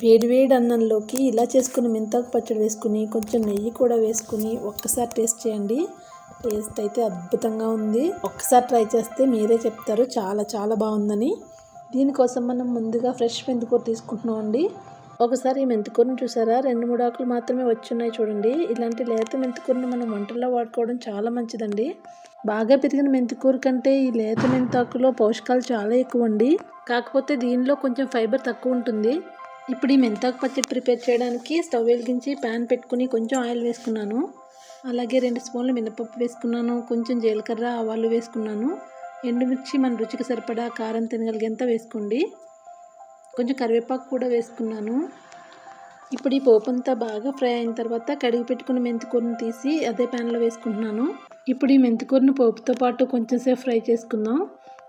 వేడి వేడి అన్నంలోకి ఇలా చేసుకుని మెంతాకు పచ్చడి వేసుకుని కొంచెం నెయ్యి కూడా వేసుకుని ఒక్కసారి టేస్ట్ చేయండి. టేస్ట్ అయితే అద్భుతంగా ఉంది. ఒక్కసారి ట్రై చేస్తే మీరే చెప్తారు చాలా చాలా బాగుందని. దీనికోసం మనం ముందుగా ఫ్రెష్ మెంతికూర తీసుకుంటున్నాం అండి. ఒకసారి ఈ మెంతికూరని చూసారా, 2-3 ఆకులు మాత్రమే వచ్చున్నాయి చూడండి. ఇలాంటి లేత మెంతికూరని మనం వంటల్లో వాడుకోవడం చాలా మంచిదండి. బాగా పెరిగిన మెంతికూర కంటే ఈ లేత మెంతాకులో పోషకాలు చాలా ఎక్కువ అండి. కాకపోతే దీనిలో కొంచెం ఫైబర్ తక్కువ ఉంటుంది. ఇప్పుడు ఈ మెంతాకు పచ్చడి ప్రిపేర్ చేయడానికి స్టవ్ వెలిగించి ప్యాన్ పెట్టుకుని కొంచెం ఆయిల్ వేసుకున్నాను. అలాగే 2 స్పూన్లు మినపప్పు వేసుకున్నాను. కొంచెం జీలకర్ర, ఆవాలు వేసుకున్నాను. ఎండుమిర్చి మన రుచికి సరిపడా, కారం తినగలిగేంత వేసుకోండి. కొంచెం కరివేపాకు కూడా వేసుకున్నాను. ఇప్పుడు ఈ పోపు అంతా బాగా ఫ్రై అయిన తర్వాత కడిగి పెట్టుకున్న మెంతికూరను తీసి అదే ప్యాన్లో వేసుకుంటున్నాను. ఇప్పుడు ఈ మెంతికూరను పోపుతో పాటు కొంచెం సేపు ఫ్రై చేసుకుందాం.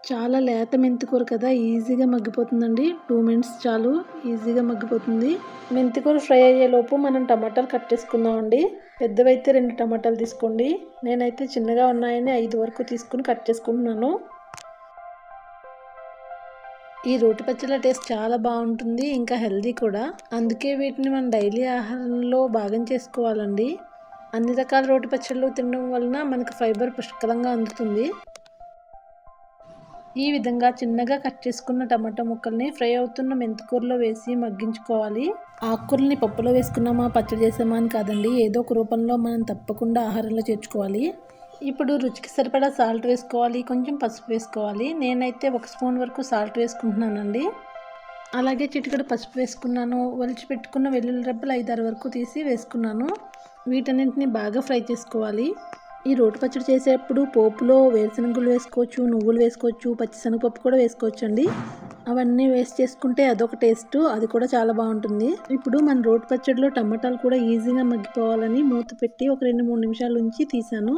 చాలా లేత మెంతికూర కదా, ఈజీగా మగ్గిపోతుందండి. 2 మినిట్స్ చాలు, ఈజీగా మగ్గిపోతుంది. మెంతికూర ఫ్రై అయ్యేలోపు మనం టమాటాలు కట్ చేసుకుందాం అండి. పెద్దవైతే 2 టమాటాలు తీసుకోండి. నేనైతే చిన్నగా ఉన్నాయని 5 వరకు తీసుకుని కట్ చేసుకుంటున్నాను. ఈ రోటి పచ్చళ్ళ టేస్ట్ చాలా బాగుంటుంది, ఇంకా హెల్దీ కూడా. అందుకే వీటిని మనం డైలీ ఆహారంలో భాగం చేసుకోవాలండి. అన్ని రకాల రోటి పచ్చళ్ళు తినడం వలన మనకు ఫైబర్ పుష్కలంగా అందుతుంది. ఈ విధంగా చిన్నగా కట్ చేసుకున్న టమాటా ముక్కల్ని ఫ్రై అవుతున్న మెంతికూరలో వేసి మగ్గించుకోవాలి. ఆకుకూరల్ని పప్పులో వేసుకున్నామా, పచ్చడి చేసామా అని కాదండి, ఏదో ఒక రూపంలో మనం తప్పకుండా ఆహారంలో చేర్చుకోవాలి. ఇప్పుడు రుచికి సరిపడా సాల్ట్ వేసుకోవాలి, కొంచెం పసుపు వేసుకోవాలి. నేనైతే 1 స్పూన్ వరకు సాల్ట్ వేసుకుంటున్నానండి. అలాగే చిటికెడు పసుపు వేసుకున్నాను. ఒలిచి పెట్టుకున్న వెల్లుల్లి రెబ్బలు 5-6 వరకు తీసి వేసుకున్నాను. వీటన్నింటినీ బాగా ఫ్రై చేసుకోవాలి. ఈ రోటి పచ్చడి చేసేటప్పుడు పోపులో వేరుశనగలు వేసుకోవచ్చు, నువ్వులు వేసుకోవచ్చు, పచ్చిశనగపప్పు కూడా వేసుకోవచ్చు అండి. అవన్నీ వేస్ట్ చేసుకుంటే అదొక టేస్ట్, అది కూడా చాలా బాగుంటుంది. ఇప్పుడు మన రోటి పచ్చడిలో టమాటాలు కూడా ఈజీగా మగ్గిపోవాలని మూత పెట్టి ఒక 2-3 నిమిషాల నుంచి తీసాను.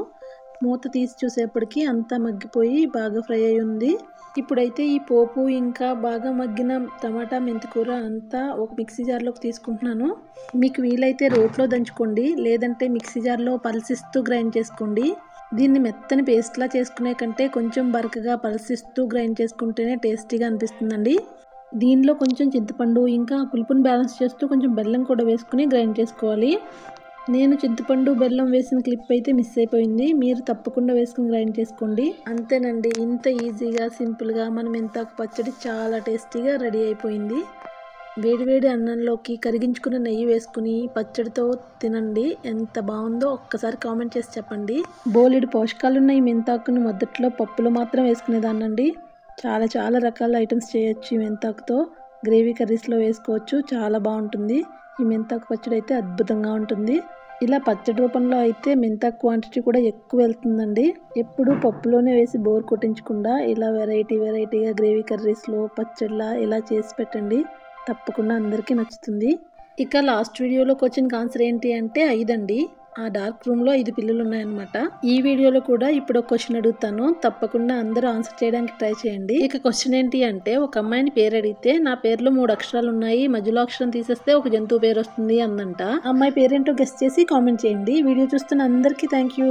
మూత తీసి చూసేప్పటికి అంతా మగ్గిపోయి బాగా ఫ్రై అయి ఉంది. ఇప్పుడైతే ఈ పోపు ఇంకా బాగా మగ్గిన టమాటా మెంతికూర అంతా ఒక మిక్సీ జార్లోకి తీసుకుంటున్నాను. మీకు వీలైతే రోట్లో దంచుకోండి, లేదంటే మిక్సీ జార్లో పల్సిస్తూ గ్రైండ్ చేసుకోండి. దీన్ని మెత్తని పేస్ట్లా చేసుకునే కంటే కొంచెం బరకగా పల్సిస్తూ గ్రైండ్ చేసుకుంటేనే టేస్టీగా అనిపిస్తుందండి. దీనిలో కొంచెం చింతపండు ఇంకా పులుపుని బ్యాలెన్స్ చేస్తూ కొంచెం బెల్లం కూడా వేసుకుని గ్రైండ్ చేసుకోవాలి. నేను చింతపండు బెల్లం వేసిన క్లిప్ అయితే మిస్ అయిపోయింది. మీరు తప్పకుండా వేసుకుని గ్రైండ్ చేసుకోండి. అంతేనండి, ఇంత ఈజీగా సింపుల్గా మన మెంతాకు పచ్చడి చాలా టేస్టీగా రెడీ అయిపోయింది. వేడివేడి అన్నంలోకి కరిగించుకున్న నెయ్యి వేసుకుని పచ్చడితో తినండి. ఎంత బాగుందో ఒక్కసారి కామెంట్ చేసి చెప్పండి. బోలెడు పోషకాలున్న ఈ మెంతాకుని మొదట్లో పప్పులో మాత్రం వేసుకునేదాన్నండి. చాలా చాలా రకాల ఐటమ్స్ చేయొచ్చు ఈ మెంతాకుతో. గ్రేవీ కర్రీస్లో వేసుకోవచ్చు, చాలా బాగుంటుంది. ఈ మెంతాకు పచ్చడి అయితే అద్భుతంగా ఉంటుంది. ఇలా పచ్చడి రూపంలో అయితే మెంతాకు క్వాంటిటీ కూడా ఎక్కువ వెళ్తుందండి. ఎప్పుడు పప్పులోనే వేసి బోర్ కొట్టించకుండా ఇలా వెరైటీగా గ్రేవీ కర్రీస్లో పచ్చడిలా ఇలా చేసి పెట్టండి. తప్పకుండా అందరికీ నచ్చుతుంది. ఇక లాస్ట్ వీడియోలో క్వశ్చన్కి ఆన్సర్ ఏంటి అంటే 5 అండి. ఆ డార్క్ రూమ్లో 5 పిల్లులు ఉన్నాయన్నమాట. ఈ వీడియోలో కూడా ఇప్పుడు ఒక క్వశ్చన్ అడుగుతాను, తప్పకుండా అందరూ ఆన్సర్ చేయడానికి ట్రై చేయండి. ఇక క్వశ్చన్ ఏంటి అంటే, ఒక అమ్మాయిని పేరు అడిగితే నా పేరులో 3 అక్షరాలు ఉన్నాయి, మధ్యలో అక్షరం తీసేస్తే ఒక జంతువు పేరు వస్తుంది అందంట. అమ్మాయి పేరేంటో గెస్ చేసి కామెంట్ చేయండి. వీడియో చూస్తున్న అందరికీ థ్యాంక్ యూ.